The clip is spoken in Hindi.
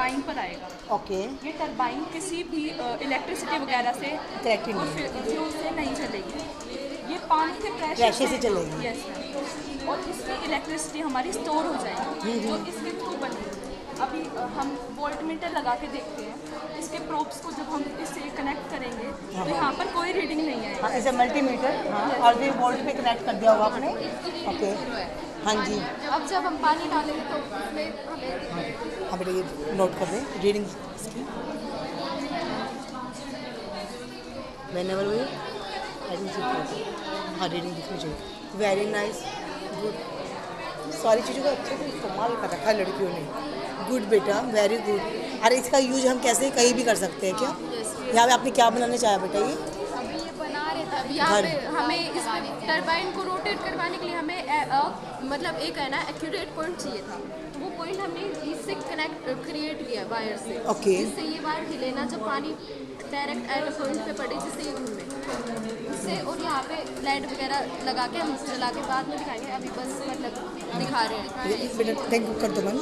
टरबाइन पर आएगा। ओके। ये टरबाइन किसी भी इलेक्ट्रिसिटी वगैरह से कनेक्टेड और नहीं है। फ्यूल से नहीं चलेगी। ये पानी के प्रेशर प्रेशर से चलेगी। Yes ma'am. और इसकी इलेक्ट्रिसिटी हमारी स्टोर हो जाएगी जो इसके थ्रू बनेगी। अभी हम वोल्ट मीटर लगा के देखते हैं, इसके प्रोब्स को जब हम इससे कनेक्ट करेंगे तो यहाँ पर कोई रीडिंग नहीं आएगी। हाँ, इसे मल्टीमीटर। हाँ, और भी वोल्ट पे कनेक्ट कर दिया होगा आपने। ओके। हाँ जी। अब जब हम पानी डालेंगे तो उसमें हमें हाँ बेटा, ये नोट कर दें रीडिंग इसकी। व्हेनेवर वी हाँ, रीडिंग दिखनी चाहिए। Very nice, good. सारी चीज़ों का अच्छे से इस्तेमाल कर रखा है लड़कियों ने। गुड बेटा, वेरी गुड। अरे इसका यूज हम कैसे कहीं भी कर सकते हैं क्या? यहाँ पे आपने क्या बनाना चाहा बेटा? ये अभी ये बना रहे थे। अब यहाँ पे हमें इस टरबाइन को रोटेट करवाने के लिए हमें मतलब एक है ना एक्यूरेट पॉइंट चाहिए था। वो पॉइंट हमने इससे कनेक्ट क्रिएट किया वायर से। ओके। जिससे ये वायर हिले ना, जब पानी डायरेक्ट एट पॉइंट पे पड़े जिससे ये घूमे इससे। और यहाँ पे लाइट वगैरह लगा के हम चला के बाद में दिखाएंगे। अभी बस मतलब दिखा रहे हैं। बेटा थैंक यू कर दो मैम।